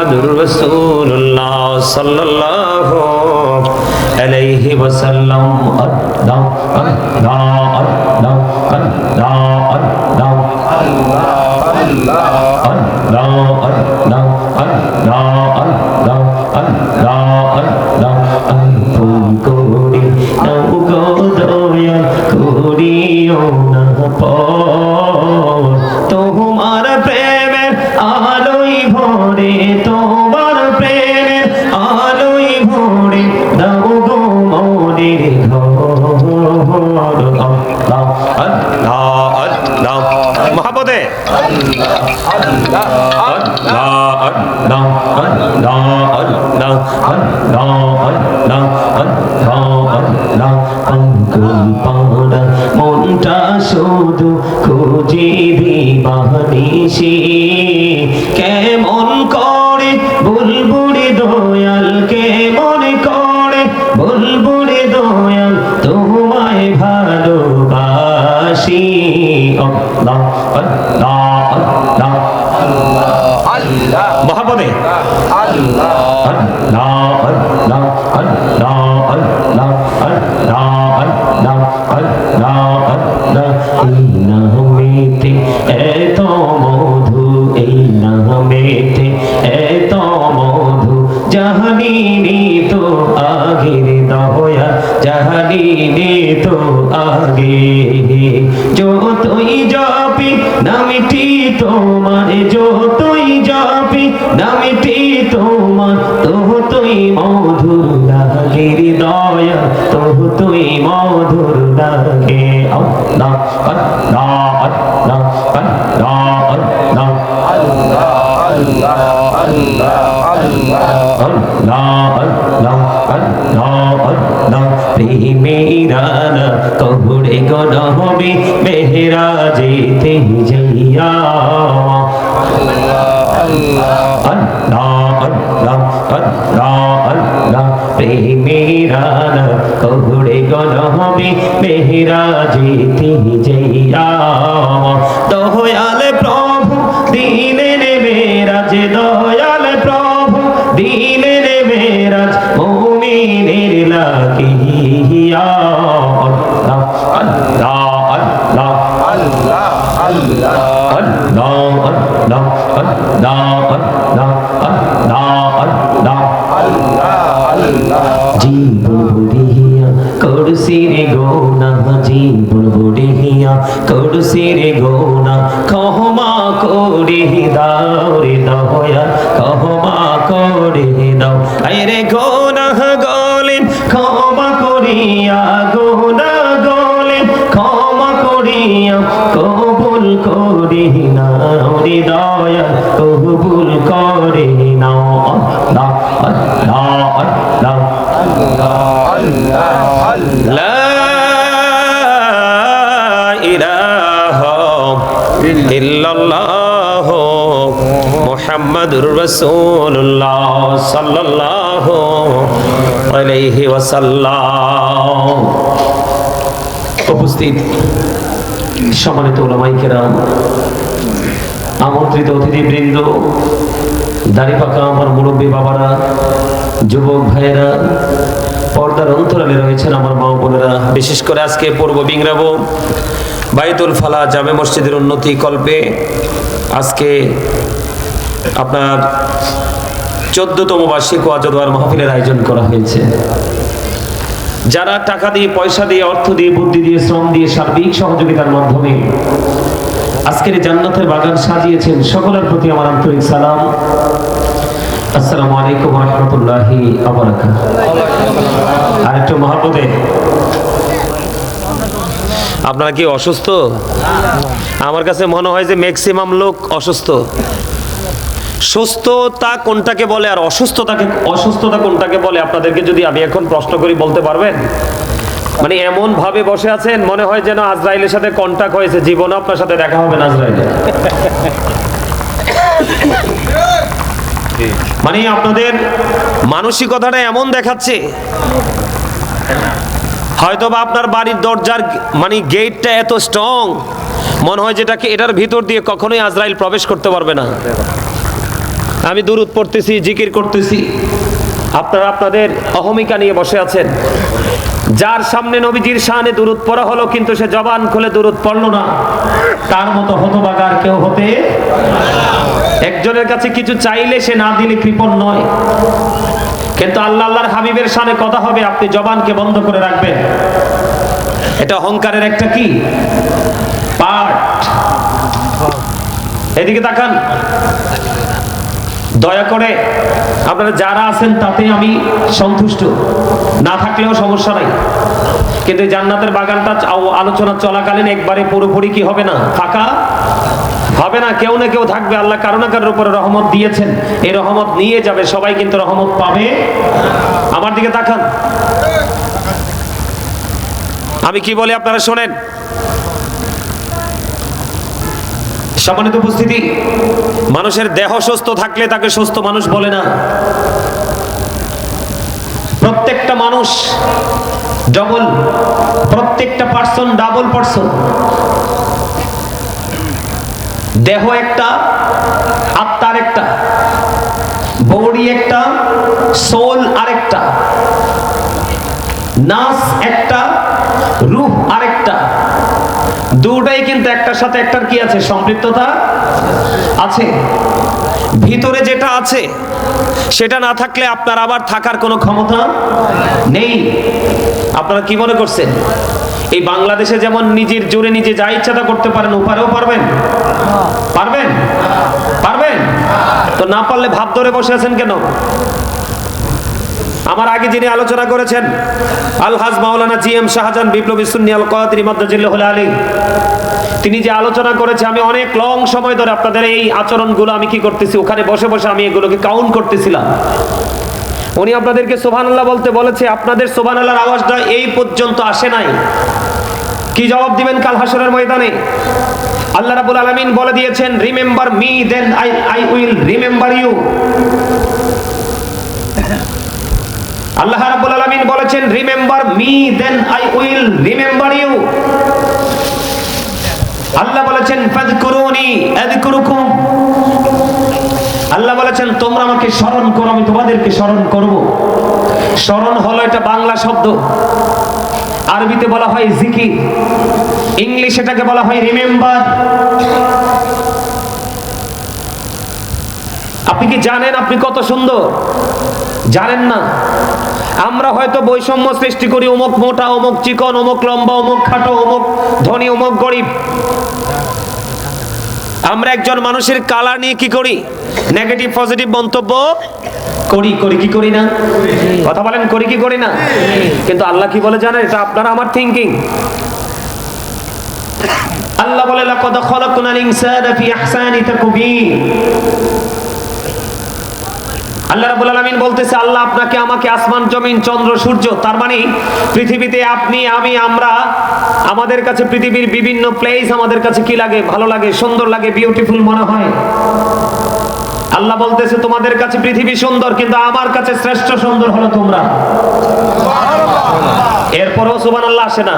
মুহাম্মাদুর রাসূলুল্লাহ সাল্লাল্লাহু আলাইহি ওয়াসাল্লাম। আল্লাহ আল্লাহ আল্লাহ আল্লাহ আল্লাহ আল্লাহ আল্লাহ আল্লাহ আল্লাহ আল্লাহ আল্লাহ আল্লাহ আল্লাহ করি নাও গো দয়াল করিও না পর তোমার প্রেমের আলোয় ভরে তোমার প্রেমের আলোয় ভরে দাও গো মনের ঘর। আল্লাহ আল্লাহ আল্লাহ মহব্বতে আল্লাহ আল্লাহ আল্লাহ আল্লাহ আল্লাহ আল্লাহ আল্লাহ আল্লাহ আল্লাহ আঙ্গুল পাড়া মনটা শুধু খুঁজে দিবানিশি কেমন করে বুলবুলি দয়াল কেমন করে বুলবুলি দয়াল তোমায় ভালোবাসি। আল্লাহ আল্লাহ আল্লাহ আল্লাহ মহব্বতে আল্লাহ আল্লাহ আল্লাহ আল্লাহ আল্লাহ আল্লাহ আল্লাহ আল্লাহ আল্লাহ এই নামেতে এত মধু এই নামেতে এত মধু জাহানিনি তো আগের দয়া জাহানিনি তো আগে যতই জপি নামটি তোমার যতই জপি নামটি তোমার ততই মধুর লাগে দয়া ততই মধুর লাগে। আল্লাহ আল্লাহ আল্লাহ আল্লাহ আল্লাহ আল্লাহ আল্লাহ আল্লাহ আল্লাহ আল্লাহ আল্লাহ আল্লাহ প্রেমেরানা কবরে গনহবি মেহরাজেতে যাইয়া আল্লাহ আল্লাহ আল্লাহ আল্লাহ আল্লাহ আল্লাহ প্রেমেরানা কবরে গনহবি মেহরাজেতে যাইয়া দয়াল প্রভু দিলেন মেরাজ দয়াল প্রভু দিলেন মেরাজ মুমিনের লাগিয়া। আল্লাহ আল্লাহ আল্লাহ আল্লাহ আল্লাহ আল্লাহ আল্লাহ আল্লাহ আল্লাহ আল্লাহ আল্লাহ আল্লাহ জীবন বুড়িয়া করছি রে গোনা জীবন বুড়িয়া করছি রে গোনা ক্ষমা করে দাও রে দয়া ক্ষমা করে দাও আরে গোনা গলেন ক্ষমা করিয়া গোনা গলেন ক্ষমা করিয়া কবুল করে নাও রে দয়া কবুল করে নাও। আল্লাহ আল্লাহ আল্লাহ আল্লাহ আল্লাহ লা ইলাহা ইল্লাল্লাহ মুহাম্মাদুর রাসূলুল্লাহ সাল্লাল্লাহু আলাইহি ওয়াসাল্লাম। উপস্থিত সম্মানিত উলামায়ে কেরাম আমন্ত্রিত অতিথিবৃন্দ দাড়ি পাকা আমার মুরব্বী বাবারা যুবক ভাইয়েরা পর্দার অন্তরালে রয়েছেন আমার মা বোনেরা বিশেষ করে আজকে পূর্ব বিংরাবো বাইতুল ফালা জামে মসজিদের উন্নতি কল্পে আজকে আপনার 14তম বার্ষিক ওয়াজ দোয়ার মাহফিলের আয়োজন করা হয়েছে। যারা টাকা দিয়ে পয়সা দিয়ে অর্থ দিয়ে বুদ্ধি দিয়ে শ্রম দিয়ে সার্বিক সহযোগিতার মাধ্যমে আজকের জান্নাতের বাগান সাজিয়েছেন সকলের প্রতি আমার আন্তরিক সালাম। আসসালামু আলাইকুম ওয়া রাহমাতুল্লাহি ওয়া বারাকাতুহু। আর একটু মহব্বতে আপনারা কি অসুস্থ? আমার কাছে মনে হয় যে ম্যাক্সিমাম লোক অসুস্থ। সুস্থতা কোনটাকে বলে আর অসুস্থতা কোনটাকে বলে আপনাদেরকে যদি আমি এখন প্রশ্ন করি বলতে পারবেন? মানে এমন ভাবে বসে আছেন মনে হয় যেন আজরাইলের সাথে কন্টাক্ট হয়েছে, জীবনে আপনার সাথে দেখা হবে না আজরাইলে। মানে আপনাদের মানসিকতাটা এমন দেখাচ্ছে হয়তোবা আপনার বাড়ির দরজার মানে গেটটা এত স্ট্রং মনে হয় যেটাকে এটার ভিতর দিয়ে কখনোই আজরাইল প্রবেশ করতে পারবে না। আমি দুরূদ পড়তেছি, জিকির করতেছি, আপনারা আপনাদের অহমিকা নিয়ে বসে আছেন। যার সামনে নবীজির শানে দুরূদ পড়া হলো কিন্তু সে জবান খুলে দুরূদ পড়লো না, তার মতো হতভাগা আর কেউ হতে। একজনের কাছে কিছু চাইলে সে না দিলে কৃপণ নয়, কিন্তু আল্লাহর হাবিবের শানে কথা হবে, আপনি জবানকে বন্ধ করে রাখবেন। এটা অহংকারের একটা কি পার্ট। এদিকে তাকান, দয়া করে আপনারা যারা আছেন তাতে আমি সন্তুষ্ট, না থাকলেও সমস্যা নাই, কিন্তু জান্নাতের বাগানটা আলোচনা চলাকালীন একবারে পুরোপুরি কি হবে না, ফাঁকা হবে না। কেউ না কেউ থাকবে, আল্লাহ কারো না কারোর উপরে রহমত দিয়েছেন, এই রহমত নিয়ে যাবে, সবাই কিন্তু রহমত পাবে। আমার দিকে তাকান, আমি কি বলি আপনারা শোনেন। সম্মানিত উপস্থিতি, মানুষের দেহ সুস্থ থাকলে তাকে সুস্থ মানুষ বলে না। প্রত্যেকটা মানুষ ডবল, প্রত্যেকটা পার্সন ডাবল পার্সন। দেহ একটা, আত্মার একটা, বডি একটা, সোল আরেকটা, নাস একটা, রূহ আরেকটা। দুটাই কিন্তু একটার সাথে একটার কি আছে, সম্পৃক্ততা আছে। ভিতরে যেটা আছে সেটা না থাকলে আপনার আবার থাকার কোনো ক্ষমতা নেই। আপনারা কি মনে করছেন এই বাংলাদেশে যেমন নিজের জোরে নিজে যা ইচ্ছা তা করতে পারেন, ওপারেও পারবেন? পারবেন? পারবেন তো না পারলে ভাব ধরে বসে আছেন কেন? আমার আগে যিনি আলোচনা করেছেন আলহাজ মাওলানা জিএম শাহজাহান বিপ্লবী সুন্নি আল কাদরি মাদ্দাজিল্লাহুল আলী, তিনি যে আলোচনা করেছে, আমি অনেক লং সময় ধরে আপনাদের এই আচরণগুলো আমি কি করতেছি, ওখানে বসে বসে আমি এগুলোকে কাউন্ট করতেছিলাম। উনি আপনাদেরকে সুবহানাল্লাহ বলতে বলেছে, আপনাদের সুবহানাল্লাহর আওয়াজটা এই পর্যন্ত আসে নাই। কি জবাব দিবেন কাল হাসরের ময়দানে? আল্লাহ রাব্বুল আলামিন বলে দিয়েছেন, remember me then I will remember you. Allah রাব্বুল আলামিন বলেছেন, remember me then I will remember you. Allah বলেছেন, ফাযকুরুনি আযকুরুকুম। আল্লাহ বলেছেন, তোমরা আমাকে স্মরণ করো, আমি তোমাদেরকে স্মরণ করব। স্মরণ হলো এটা বাংলা শব্দ, আরবিতে বলা হয় জিকির, ইংলিশে এটাকে বলা হয় রিমেম্বার। আপনি কি জানেন আপনি কত সুন্দর? জানেন না? আমরা হয়তো বৈষম্য সৃষ্টি করি, অমুক মোটা, অমুক চিকন, অমুক লম্বা, অমুক খাটো, অমুক ধনী, অমুক গরিব। আমরা একজন মানুষের কালার নিয়ে কি করি, নেগেটিভ পজিটিভ মন্তব্য করি, করি কি করি না? কথা বলেন, করি কি করি না? কিন্তু আল্লাহ কি বলে জানেন? এটা আপনার আমার থিংকিং। আল্লাহ বলে, লাকাদ খালাকনাল ইনসানা ফি আহসানি তাকবীর। আল্লাহ রাব্বুল আলামিন বলতেছে, আল্লাহ আপনাকে আমাকে আসমান জমিন চন্দ্র সূর্য, তার মানে পৃথিবীতে আপনি আমি আমরা, আমাদের কাছে পৃথিবীর বিভিন্ন প্লেস আমাদের কাছে কি লাগে, ভালো লাগে, সুন্দর লাগে, বিউটিফুল মনে হয়। আল্লাহ বলতেছে, তোমাদের কাছে পৃথিবী সুন্দর, কিন্তু আমার কাছে শ্রেষ্ঠ সুন্দর হলো তোমরা। এরপরও সুবহানাল্লাহ আসে না?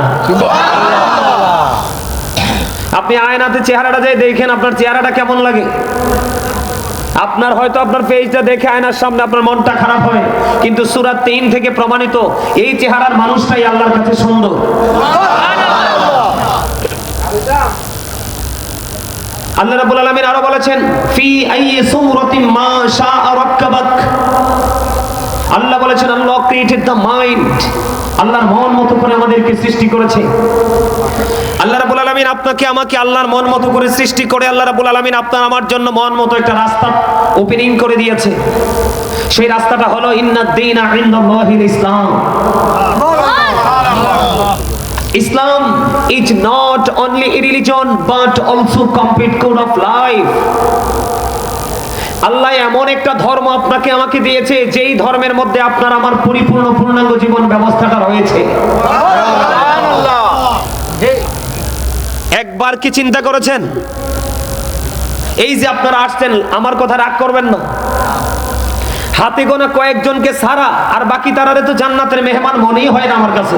আপনি আয়নাতে চেহারাটা যাই দেখেন, আপনার চেহারাটা কেমন লাগে? আপনার হয়তো আপনার পেজটা দেখে আয়নার সামনে আপনার মনটা খারাপ হয়, কিন্তু সূরা ৩ থেকে প্রমাণিত এই চেহারার মানুষটাই আল্লাহর কাছে সুন্দর। আল্লাহ রাব্বুল আলামিন আরো বলেছেন, ফি আইয়ি সূরাতিন মা শাআ রাক্কাবাক। আল্লাহ বলেছেন, আল্লাহ ক্রিয়েটেড দ্য মাইন্ড। আল্লাহর মন মতো করে আমাদেরকে সৃষ্টি করেছে। আল্লাহ রাব্বুল আলামিন আপনাকে আমাকে আল্লাহর মন মতো করে সৃষ্টি করে আল্লাহ রাব্বুল আলামিন আপনার আমার জন্য মন মতো একটা রাস্তা ওপেনিং করে দিয়েছে। সেই রাস্তাটা হলো ইন্নাদ দীনা ইনদাল্লাহিল ইসলাম। Islam is not only a religion but also complete code of life. আল্লাহ এমন একটা ধর্ম আপনাকে আমাকে দিয়েছে, যেই ধর্মের মধ্যে আপনার আমার পরিপূর্ণ পূর্ণাঙ্গ জীবন ব্যবস্থাটা রয়েছে। একবার কি চিন্তা করেছেন, এই যে আপনারা আসছেন, আমার কথা রাগ করবেন না, হাতে গোনা কয়েকজনকে ছাড়া আর বাকি তারারে তো জান্নাতের মেহমান মনেই হয় না আমার কাছে।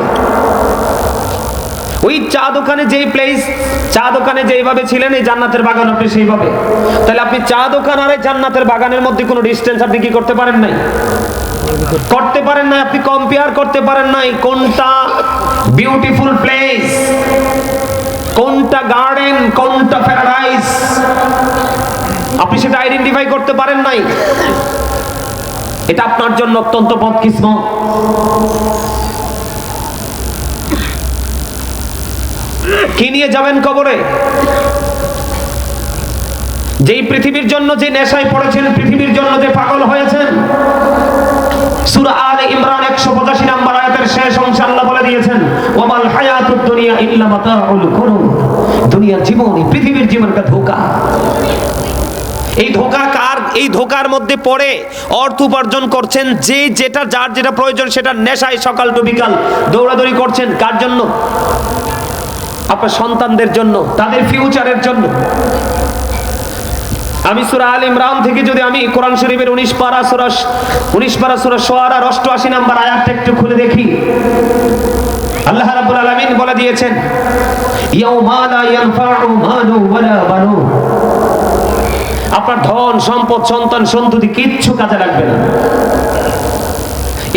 ওই চা দোকানে যেই প্লেস, চা দোকানে যেইভাবে ছিলেন এই জান্নাতের বাগান আপনি সেইভাবে। তাহলে আপনি চা দোকান আর এই জান্নাতের বাগানের মধ্যে কোনো ডিস্টেন্স আপনি কি করতে পারেন নাই? করতে পারেন নাই, আপনি কম্পেয়ার করতে পারেন নাই কোনটা বিউটিফুল প্লেস, কোনটা গার্ডেন, কোনটা প্যারাডাইস, আপনি সেটা আইডেন্টিফাই করতে পারেন নাই। এটা আপনার জন্য অত্যন্ত বদকিসমত। কি নিয়ে যাবেন কবরে? যেই পৃথিবীর জন্য যে নেশায় পড়েছেন, পৃথিবীর জন্য যে পাগল হয়েছেন, সূরা আলে ইমরান 185 নম্বর আয়াতের শেষ অংশে আল্লাহ বলে দিয়েছেন, ওয়ামাল হায়াতুদ দুনিয়া ইল্লা মাতাউল গুরুর। দুনিয়ার জীবনই পৃথিবীর জীবন একটা ধোঁকা। এই ধোঁকা কার? এই ধোঁকার মধ্যে পড়ে অর্থ উপার্জন করছেন, যে যেটা যার যেটা প্রয়োজন সেটা নেশায় সকাল টু বিকাল দৌড়াদৌড়ি করছেন। কার জন্য? আপনার সন্তানদের জন্য, তাদের ফিউচারের জন্য। আমি সূরা আল ইমরান থেকে যদি আমি কোরআন শরীফের 19 পারা সূরা শুআরার 88 নম্বর আয়াতটা একটু খুলে দেখি, আল্লাহ রাব্বুল আলামিন বলে দিয়েছেন, ইয়াউমা লা ইয়ানফাউ মালু ওয়ালা বানুন। আপনার ধন সম্পদ সন্তান সন্ততি কিচ্ছু কাজে লাগবে না।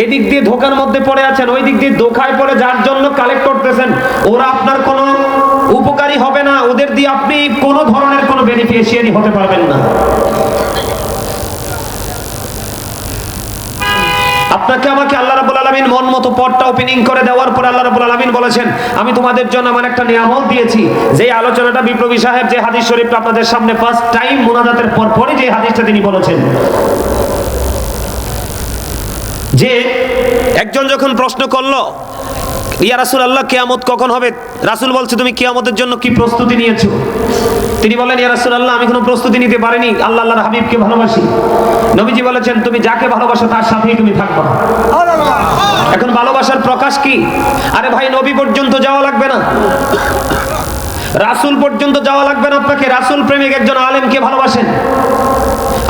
এদিক দিয়ে ধোকার মধ্যে পড়ে আছেন, ওই দিক দিয়ে ধোকায় পড়ে যার জন্য কালেক্ট করতেছেন, ওরা আপনার কোনো উপকারী হবে না, ওদের দিয়ে আপনি কোনো ধরনের কোনো বেনিফিশিয়ারি হতে পারবেন না। আপনাকে আমাকে আল্লাহ রাব্বুল আলামিন মন মতো পথটা ওপেনিং করে দেওয়ার পর আল্লাহ রাব্বুল আলামিন বলেছেন, আমি তোমাদের জন্য আমার একটা নিয়ামত দিয়েছি। যে আলোচনাটা বিপ্লবী সাহেব যে হাদিস শরীফটা আপনাদের সামনে ফার্স্ট টাইম মুনাজাতের পরপরই যে হাদিসটা তিনি বলেছেন, যে একজন যখন প্রশ্ন করলো, ইয়া রাসূলুল্লাহ কিয়ামত কখন হবে? রাসূল বলছে, তুমি কিয়ামতের জন্য কি প্রস্তুতি নিয়েছো? তিনি বলেন, ইয়া রাসূলুল্লাহ আমি কোনো প্রস্তুতি নিতে পারিনি, আল্লাহর হাবিবকে ভালোবাসি। নবীজি বলেছেন, তুমি যাকে ভালোবাসো তার সাথেই তুমি থাকবা। এখন ভালোবাসার প্রকাশ কি? আরে ভাই, নবী পর্যন্ত যাওয়া লাগবে না, রাসূল পর্যন্ত যাওয়া লাগবে না, আপনাকে রাসূল প্রেমিক একজন আলেমকে ভালোবাসেন।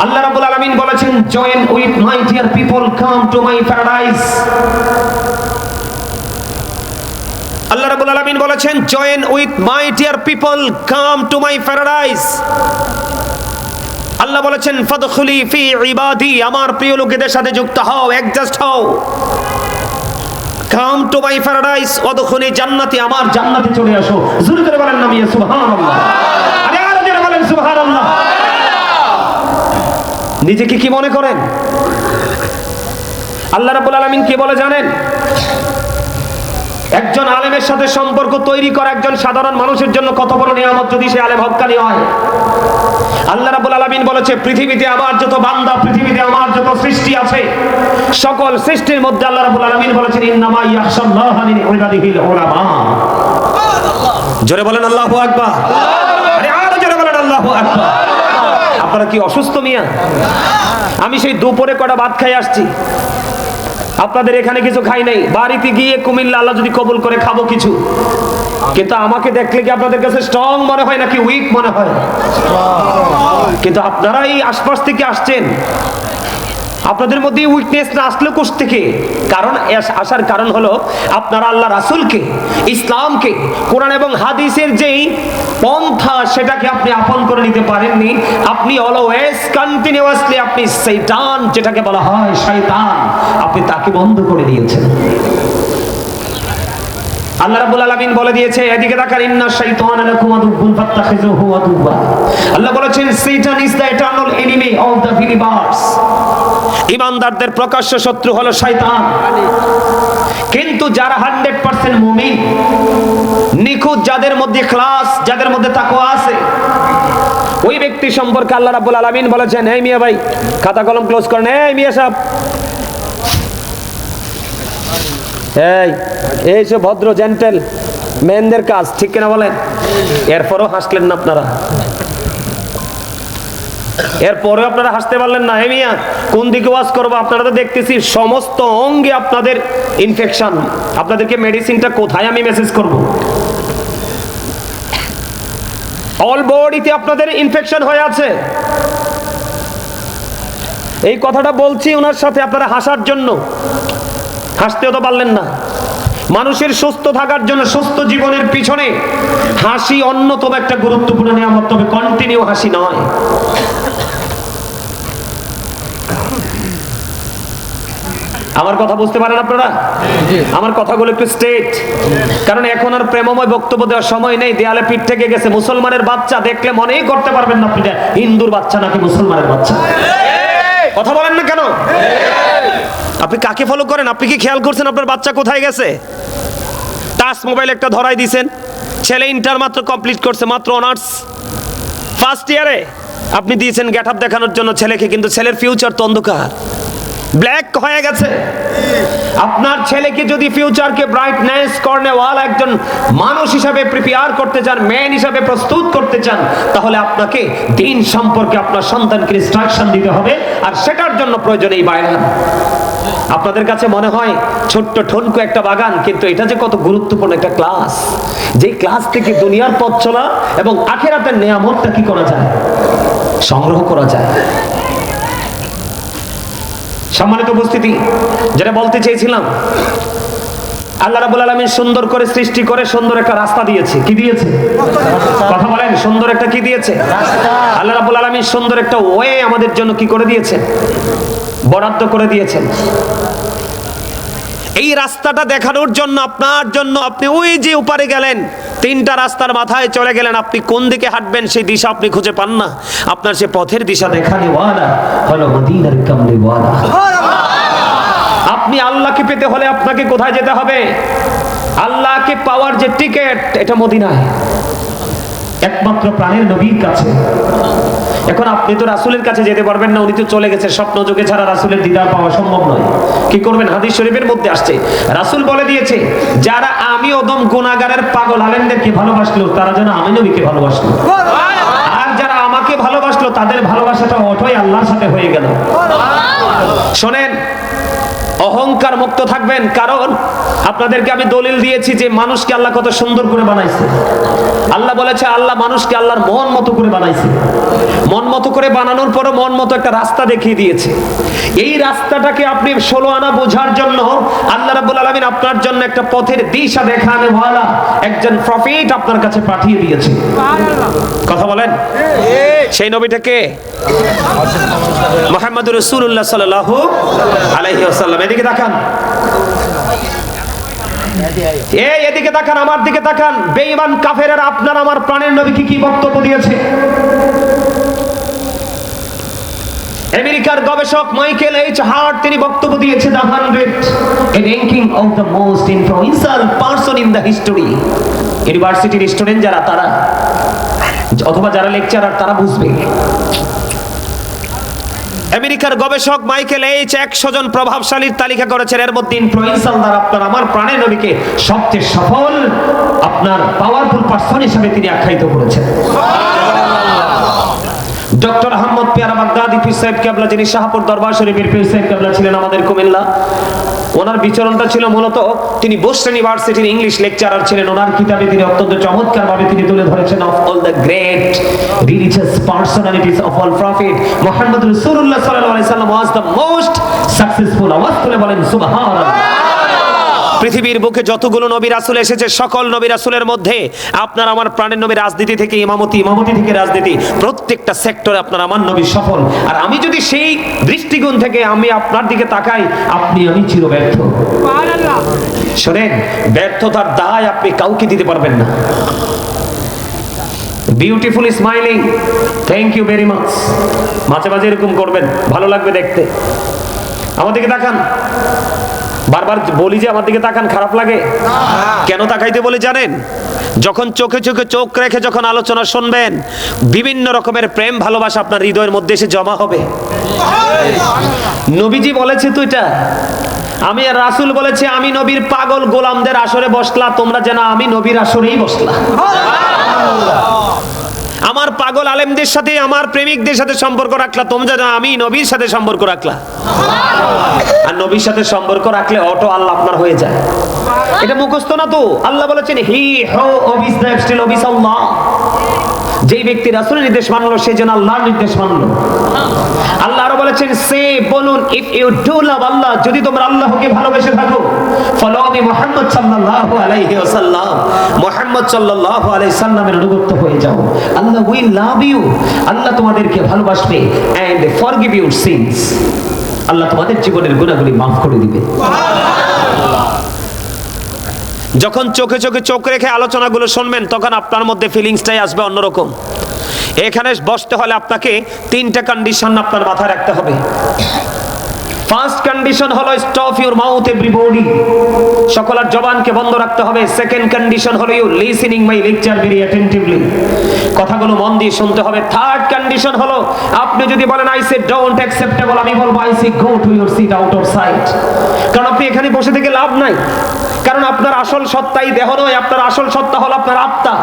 আল্লাহ রাব্বুল আলামিন বলেছেন, join with my dear people, come to my paradise. Allah রাব্বুল আলামিন বলেছেন, join with my dear people, come to my paradise. Allah বলেছেন, ফাদখুলি ফি ইবাদি, আমার প্রিয় লোকেদের সাথে যুক্ত হও, অ্যাডজাস্ট হও। কাম টু মাই প্যারাডাইস ওয়াদখুলি জান্নাতি, আমার জান্নাতে চলে আসো। জোরে করে বলেন না মিয়া সুবহানাল্লাহ। আরে আরো জোরে বলেন সুবহানাল্লাহ। নিজেকে কি মনে করেন? আল্লাহ রাব্বুল আলামিন কি বলে জানেন? একজন আলেমের সাথে সম্পর্ক তৈরি করা একজন সাধারণ মানুষের জন্য কত বড় নিয়ামত, যদি সে আলেম হক্কানি হয়। আল্লাহ রাব্বুল আলামিন বলেছে, পৃথিবীতে আমার যত বান্দা, পৃথিবীতে আমার যত সৃষ্টি আছে, সকল সৃষ্টির মধ্যে আল্লাহ রাব্বুল আলামিন বলেছেন, ইন্নামা ইয়াখশাল্লাহা মিন ইবাদিহিল উলামা। জোরে বলেন আল্লাহু আকবার। আরে আরো জোরে বলেন আল্লাহু আকবার। আপনারা কি অসুস্থ মিয়া? আমি সেই দুপুরে কটা ভাত খাই আসছি, আপনাদের এখানে কিছু খাই নাই। বাড়িতে গিয়ে কুমিল্লা আল্লাহ যদি কবুল করে খাবো কিছু, কিন্তু আমাকে দেখলে কি আপনাদের কাছে স্ট্রং মনে হয় নাকি উইক মনে হয়? কিন্তু আপনারা এই আশপাশ থেকে আসছেন, আপনাদের মধ্যে উইকনেস না আসলে কোথ থেকে? কারণ আসার কারণ হলো আপনারা আল্লাহ রাসূলকে, ইসলামকে, কোরআন এবং হাদিসের যেই পন্থা সেটাকে আপনি আপন করে নিতে পারেননি। আপনি অলওয়েজ কন্টিনিউয়াসলি আপনি শয়তান, যেটাকে বলা হয় শয়তান, আপনি তাকে বন্ধ করে দিয়েছেন। আল্লাহ রাব্বুল আলামিন বলে দিয়েছে, এদিকে তাকান, ইন্না শাইতানা লাকুম আদুউন ফাত্তাখিযুহু আদুওয়া। আল্লাহ বলেছেন, শয়তান is the eternal enemy of the believers. ঈমানদারদের প্রকাশ্য শত্রু হলো শয়তান। কিন্তু যারা 100% মুমিন, নিখুঁত, যাদের মধ্যে ইখলাস, যাদের মধ্যে তাকওয়া আছে, ওই ব্যক্তি সম্পর্কে আল্লাহ রাব্বুল আলামিন বলেছেন, এই মিয়া ভাই খাতা কলম ক্লোজ করেন, এই মিয়া সাহেব, এই সব ভদ্র জেন্টেল মেনদের কাজ, ঠিক কিনা বলেন? এরপরও হাসলেন না আপনারা, এরপরে আপনারা হাসতে পারলেন না। হে মিয়া, কোন দিকে ওয়াজ করবো? আপনারা তো দেখতেছি সমস্ত অঙ্গে আপনাদের ইনফেকশন, আপনাদেরকে মেডিসিনটা কোথায় আমি মেসেজ করব? অল বডিতে আপনাদের ইনফেকশন হয়ে আছে। এই কথাটা বলছি ওনার সাথে আপনারা হাসার জন্য, হাসতেও তো পারলেন না। মানুষের সুস্থ থাকার জন্য, সুস্থ জীবনের পিছনে হাসি অন্যতম একটা গুরুত্বপূর্ণ নিয়ামত, তবে কন্টিনিউ হাসি নয়। আমার কথা বুঝতে পারেন আপনারা? আমার কথাগুলো একটু স্ট্রেট, কারণ এখন আর প্রেমময় বক্তব্য দেওয়ার সময় নেই। দেয়ালে পিঠ থেকে গেছে। মুসলমানের বাচ্চা দেখলে মনেই করতে পারবেন না আপনি হিন্দুর বাচ্চা নাকি মুসলমানের বাচ্চা। কথা বলেন না কেন? আপনি কাকে ফলো করেন? আপনি কি খেয়াল করছেন আপনার বাচ্চা কোথায় গেছে? টাচ মোবাইল একটা ধরাই দিয়েছেন, ছেলে ইন্টার মাত্র কমপ্লিট করছে, মাত্র অনার্স ফার্স্ট ইয়ারে আপনি দিয়েছেন গেট আপ দেখানোর জন্য ছেলেকে, কিন্তু ছেলের ফিউচার তো অন্ধকার, ব্ল্যাক হয়ে গেছে। আপনার ছেলেকে যদি ফিউচারকে ব্রাইটনেস কর্নেওয়ালা একজন মানুষ হিসাবে প্রিপেয়ার করতে চান, ম্যান হিসাবে প্রস্তুত করতে চান, তাহলে আপনাকে দিন সম্পর্কে আপনার সন্তানকে ইনস্ট্রাকশন দিতে হবে, আর সেটার জন্য প্রয়োজন এই বায়ান। আপনাদের কাছে মনে হয় ছোট্ট ঠনকো একটা বাগান, কিন্তু এটা যে কত গুরুত্বপূর্ণ একটা ক্লাস, যে ক্লাস থেকে দুনিয়ার পথ চলা এবং আখিরাতের নিয়ামতটা কি করা যায়, সংগ্রহ করা যায়। সম্মানিত উপস্থিতি, যেটা বলতে চেয়েছিলাম, আল্লাহ রাব্বুল আলামিন সুন্দর করে সৃষ্টি করে সুন্দর একটা রাস্তা দিয়েছে। কি দিয়েছে? কথা বলেন, সুন্দর একটা কি দিয়েছে? আল্লাহ রাব্বুল আলামিন সুন্দর একটা ওয়ে আমাদের জন্য কি করে দিয়েছে? বরাদ্দ করে দিয়েছেন। এই রাস্তাটা দেখানোর জন্য আপনার জন্য আপনি ওই যে উপারে গেলেন, তিনটা রাস্তার মাথায় চলে গেলেন, আপনি কোন দিকে হাঁটবেন সেই দিশা আপনি খুঁজে পান না। আপনার সে পথের দিশা দেখানেওয়ালা হলো মদিনার কামলিওয়ালা। আপনি আল্লাহকে পেতে হলে আপনাকে কোথায় যেতে হবে? আল্লাহকে পাওয়ার যে টিকেট, এটা মদিনায়, একমাত্র প্রাণের নবীর কাছে। এখন আপনি তো রাসূলের কাছে যেতে পারবেন না, উনি তো চলে গেছে। স্বপ্ন যুগে ছাড়া রাসূলের দিদার পাওয়া সম্ভব নয়। কি করবেন? হাদিস শরীফের মধ্যে আসছে, রাসূল বলে দিয়েছে, যারা আমি ওদম গুনাহগারের পাগল আলেমদেরকে ভালোবাসলো, তারা যেন আমি নবীকে ভালোবাসলো, আর যারা আমাকে ভালোবাসলো তাদের ভালোবাসাটা অটই আল্লাহর সাথে হয়ে গেল। শোনেন, অহংকার মুক্ত থাকবেন, কারণ আপনাদেরকে আমি দলিল দিয়েছি যে মানুষকে আল্লাহ কত সুন্দর করে বানাইছে। আল্লাহ বলেছে, আল্লাহ মানুষকে আল্লাহর মন মতো করে বানাইছে। মন মতো করে বানানোর পরও মন মতো একটা রাস্তা দেখিয়ে দিয়েছে। এই রাস্তাটাকে আপনি 16 আনা বোঝার জন্য আল্লাহ রাব্বুল আলামিন আপনার জন্য একটা পথের দিশা দেখানেওয়ালা একজন প্রফেট আপনার কাছে পাঠিয়ে দিয়েছে। কথা বলেন, সেই নবীটা কে? মুহাম্মদুর রাসূলুল্লাহ সাল্লাল্লাহু আলাইহি ওয়াসাল্লাম। এদিকে তাকান, এদিকে তাকান, আমার দিকে তাকান। বেঈমান কাফেররা আপনার আমার প্রাণের নবীকে কি বক্তব্য দিয়েছে? আমেরিকার গবেষক মাইকেল এইচ হার্ট তিনি বক্তব্য দিয়েছে, the 100 ranking of the most influential person in the history। ইউনিভার্সিটির স্টুডেন্ট যারা, তারা অথবা যারা লেকচারার, তারা বুঝবে। আমেরিকার গবেষক মাইকেল এইচ 100 জন প্রভাবশালীর তালিকা করেছেন, এর মধ্যে ইনফ্লুয়েন্সাল দ্বারা আপনার আমার প্রাণের নবীকে সবচেয়ে সফল, আপনার পাওয়ারফুল পারসন হিসেবে তিনি আখ্যায়িত করেছেন। ডক্টর আহমদ পেয়ারা বাগদাদি পীর সাহেব কেবলা, যিনি শাহপুর দরবার শরীফের পীর সাহেব কেবলা ছিলেন আমাদের কুমিল্লা, ওনার বিচরণটা ছিল মূলত, তিনি বোস্টন ইউনিভার্সিটির ইংলিশ লেকচারার ছিলেন। ওনার কিতাবে তিনি অত্যন্ত চমৎকার ভাবে তিনি তুলে ধরেছেন, of all the great religious personalities of all prophet Muhammad রাসূলুল্লাহ সাল্লাল্লাহু আলাইহি ওয়াসাল্লাম ওয়াজ দ্য মোস্ট সাকসেসফুল। আওয়াজ তুলে বলেন সুবহানাল্লাহ। পৃথিবীর বুকে যতগুলো নবী রাসূল এসেছে, সকল নবী রাসূলের মধ্যে আপনার আমার প্রাণের নবী রাজনীতি থেকে ইমামতি, ইমামতি থেকে রাজনীতি, প্রত্যেকটা সেক্টরে আপনার আমার নবী সফল। আর আমি যদি সেই দৃষ্টিকোণ থেকে আমি আপনার দিকে তাকাই, আপনি আমি চির ব্যর্থ। সুবহানাল্লাহ। শুনেন, ব্যর্থতার দায় আপনি কাউকে দিতে পারবেন না। Beautiful smiling, thank you very much. মাঝে মাঝে এরকম করবেন, ভালো লাগবে দেখতে। আমার দিকে তাকান, বারবার বলি যে আমার দিকে তাকান, খারাপ লাগে? কেন তাকাইতে বলে জানেন? যখন চোখে চোখে চোখ রেখে যখন আলোচনা শুনবেন, বিভিন্ন রকমের প্রেম ভালোবাসা আপনার হৃদয়ের মধ্যে এসে জমা হবে। নবীজি বলেছে তো এটা, আমি আর রাসূল বলেছে, আমি নবীর পাগল গোলামদের আসরে বসলা, তোমরা যেন আমি নবীর আসরেই বসলা। আমার পাগল আলেমদের সাথে, আমার প্রেমিকদের সাথে সম্পর্ক রাখলা, তোমরা যেন আমি নবীর সাথে সম্পর্ক রাখলা। আর নবীর সাথে সম্পর্ক রাখলে অটো আল্লাহ আপনার হয়ে যায়। এটা মুখস্থ না তো, আল্লাহ বলেছেন হি হো অবিস দ্য স্টিল অবিস আল্লাহ। যেই ব্যক্তি রাসূলের নির্দেশ মানলো সে যেন আল্লাহর নির্দেশ মানলো। আল্লাহ আরো বলেছেন, সে বলুন, ইফ ইউ ডু লাভ আল্লাহ, যদি তোমরা আল্লাহকে ভালোবেসে থাকো, ফলো মি মুহাম্মদ সাল্লাল্লাহু আলাইহি ওয়াসাল্লাম, মুহাম্মদ সাল্লাল্লাহু আলাইহি সাল্লামের অনুগত হয়ে যাও। আল্লাহ উইল লাভ ইউ, আল্লাহ তোমাদেরকে ভালোবাসবে, এন্ড ফরগিভ ইউর সিনস, আল্লাহ তোমাদের জীবনের গুনাহগুলি maaf করে দিবে। যখন চোখে চোখে চোখ রেখে আলোচনাগুলো শুনবেন তখন আপনার মধ্যে ফিলিংসটাই আসবে অন্যরকম। এখানে বসতে হলে আপনাকে 3টা কন্ডিশন আপনার মাথায় রাখতে হবে। ফার্স্ট কন্ডিশন হলো স্টপ ইউর মাউথ এভরিবডি, সকলের জবানকে বন্ধ রাখতে হবে। সেকেন্ড কন্ডিশন হলো you listening my lecture very attentively, কথাগুলো মন দিয়ে শুনতে হবে। থার্ড কন্ডিশন হলো আপনি যদি বলেন আই সে ডোন্ট অ্যাকসেপ্টেবল, আমি বলবো I say go to your seat out of sight. কারণ আপনি এখানে বসে থেকে লাভ নাই, কারণ আপনার আসল সত্তাই দেহ নয়, আপনার আসল সত্তা হলো আপনার আত্মা।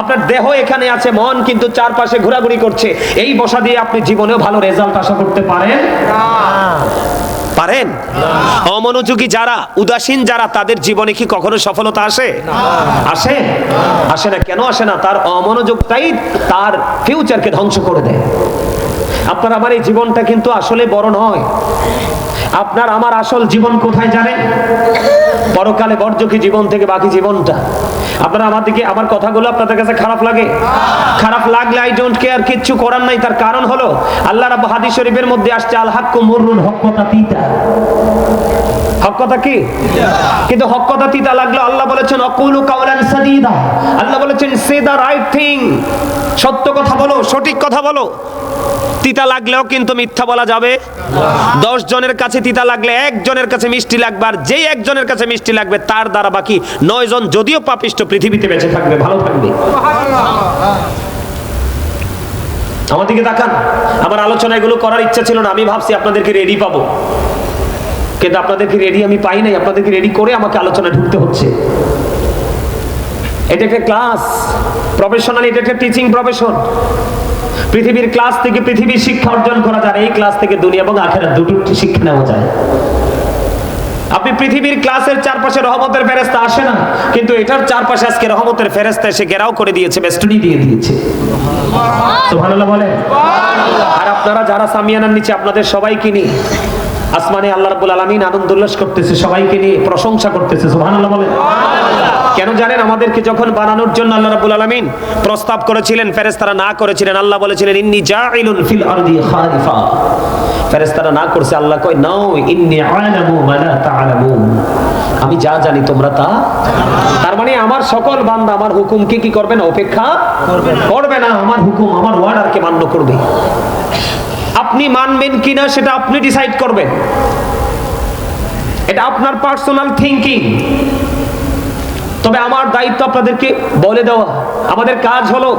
আপনার দেহ এখানে আছে, মন কিন্তু চারপাশে ঘোরাঘুরি করছে। এই বসা দিয়ে আপনি জীবনেও ভালো রেজাল্ট আশা করতে পারেন না। পারেন? অমনোযোগী যারা, উদাসীন যারা, তাদের জীবনে কি কখনো সফলতা আসে? আসে? আসে না। কেন আসে না? তার অমনোযোগটাই তার ফিউচারকে ধ্বংস করে দেয়। আপনার আমার এই জীবনটা কিন্তু আসলে বড় নয়। আপনার আমার আসল জীবন কোথায় জানেন? পরকালে বর্জকি জীবন থেকে বাকি জীবনটা। আপনারা আমার কথাগুলো আপনাদের কাছে খারাপ লাগে? খারাপ লাগলে আই ডোন্ট কেয়ার, কিচ্ছু করার নাই। তার কারণ হলো আল্লাহ রাব্বুল হাদিস শরীফের মধ্যে আসছে, আল হাক্কু মুররুন, হক কথা তিতা। হক কথা কি? কিন্তু হক কথা তিতা লাগলো আল্লাহ বলেছেন অকুলু কাওলান সাদীদা, আল্লাহ বলেছেন সে দা রাইট থিং, সত্য কথা বলো, সঠিক কথা বলো। তিতা লাগলেও কিন্তু মিথ্যা বলা যাবে। 10 জনের কাছে তিতা লাগলে একজনের কাছে মিষ্টি লাগবে, আর যেই একজনের কাছে মিষ্টি লাগবে তার দ্বারা বাকি 9 জন যদিও পাপিষ্ট পৃথিবীতে বেঁচে থাকবে, ভালো থাকবে। আমার দিকে তাকান। আমার আলোচনা এগুলো করার ইচ্ছা ছিল না, আমি ভাবছি আপনাদেরকে রেডি পাবো, কিন্তু আপনাদেরকে রেডি আমি পাই নাই। আপনাদেরকে রেডি করে আমাকে আলোচনা ঢুকতে হচ্ছে। এটা একটা ক্লাস, প্রফেশনাল, এটা একটা টিচিং প্রফেশন। পৃথিবীর ক্লাস থেকে পৃথিবীর শিক্ষা অর্জন করা যায়, এই ক্লাস থেকে দুনিয়া এবং আখিরাত দুটো শিক্ষা নেওয়া যায়। আপনি পৃথিবীর ক্লাসের চারপাশে রহমতের ফেরেশতা আসে না, কিন্তু এটার চারপাশে আজকে রহমতের ফেরেশতা এসে ঘেরাও করে দিয়েছে, বেষ্টনী দিয়ে দিয়েছে। সুবহানাল্লাহ বলেন। আর আপনারা যারা সামিয়ানার নিচে, আপনাদের সবাইকে নিয়ে আসমানে আল্লাহ রাব্বুল আলামিন আনন্দ উল্লাস করতেছে, সবাইকে নিয়ে প্রশংসা করতেছে। সুবহানাল্লাহ বলেন। কেন জানেন? আমাদেরকে যখন বানানোর জন্য আল্লাহ রাব্বুল আলামিন প্রস্তাব করেছিলেন, ফেরেশতারা না করেছিলেন। আল্লাহ বলেছিলেন ইন্নী জাইলুন ফিল আরদি খালিফা, ফেরেশতারা না করছে। আল্লাহ কয় নাও, ইন্নী আ'লামু মা লা তা'লামুন, আমি যা জানি তোমরা তা। তার মানে আমার সকল বান্দা আমার হুকুমকে কি করবে না? অপেক্ষা করবে না। আমার হুকুম, আমার ওয়ার্ডারকে মান্য করবে। আপনি মানবেন কিনা সেটা আপনি ডিসাইড করবেন, এটা আপনার পার্সোনাল থিংকিং। তবে আমার দায়িত্ব আপনাদেরকে বলে দেওয়া। আমাদের কাজ হলো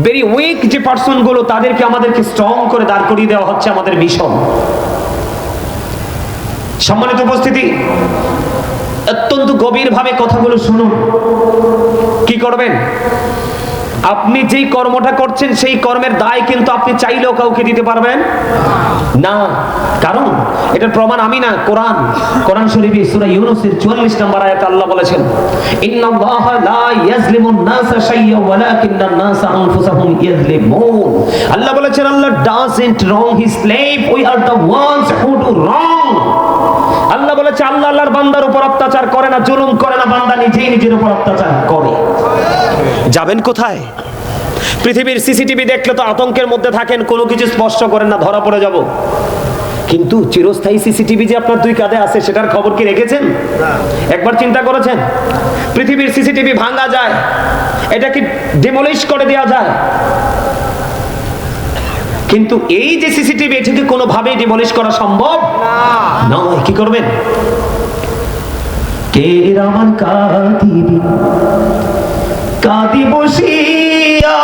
ভেরি উইক যে পার্সন গুলো, তাদেরকে আমাদেরকে স্ট্রং করে দাঁড় করিয়ে দেওয়া হচ্ছে আমাদের মিশন। সম্মানিত উপস্থিতি, অত্যন্ত গভীরভাবে কথাগুলো শুনুন। কি করবেন? আপনি যেই কর্মটা করছেন সেই কর্মের দায় কিন্তু আপনি চাইলেও কাউকে দিতে পারবেন না। কারণ এটার প্রমাণ আমি না, কোরআন। কোরআন শরীফে সূরা ইউনূসের 44 নম্বর আয়াতে আল্লাহ বলেছেন ইন্নাল্লাহা লা ইয়াজলিমুন নাসা শাইয়্যান ওয়ালাকিন্নান নাসা আনফুসাহুম ইয়াজলিমুন। আল্লাহ বলেছেন Allah doesn't wrong his slave, we are the ones who do wrong. Allah বলেছে আল্লাহ আল্লাহর বান্দার উপর অত্যাচার করে না, জুলুম করে না, বান্দা নিজেই নিজের উপর অত্যাচার করে। যাবেন কোথায়? পৃথিবীর সিসিটিভি দেখলে তো আতঙ্কের মধ্যে থাকেন, কোনো কিছু স্পর্শ করেন না, ধরা পড়ে যাব। কিন্তু চিরস্থায়ী সিসিটিভি যে আপনার 2 কাঁধে আছে, সেটার খবর কি রেখেছেন? একবার চিন্তা করেছেন? পৃথিবীর সিসিটিভি ভাঙা যায়, এটা কি ডিমলিশ করে দেওয়া যায়? কিন্তু এই যে সিসিটিভি, এটাকে কোনোভাবেই ডিমলিশ করা সম্ভব নয়। কি করবেন? কে রামান কাঁদিবি কাঁদি বসিয়া,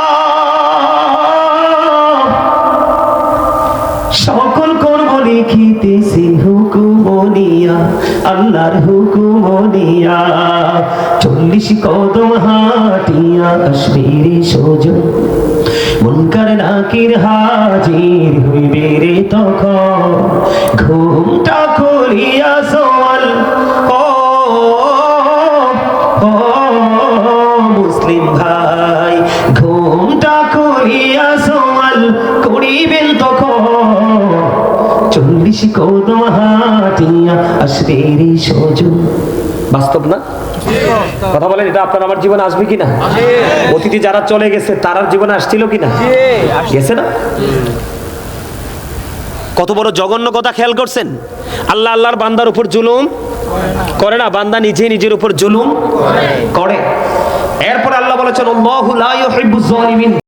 সকল কর্ম লিখিতেছি হুকুমনিয়া, আল্লাহর হুকুমনিয়া। 40 কদম হাঁটিয়া আসবি সোজন, মুনকার নাকির হাজির হইবে রে তখন। ঘুমটা খুলিয়া সোয়াল, মুসলিম ভাই, ঘুমটা কদম হাটিয়া আসবে রে সজন। বাস্তব না? কথা বলেন, এটা আপনার আমার জীবনে আসবে কিনা? অতীতে যারা চলে গেছে তারার জীবনে আসছিল কিনা? গেছে না? কত বড় জঘন্য কথা খেয়াল করছেন? আল্লাহ আল্লাহর বান্দার উপর জুলুম করে না, বান্দা নিজে নিজের উপর জুলুম করে। এরপর আল্লাহ বলেছেন আল্লাহু লা ইউহিব্বুজ জালিমিন।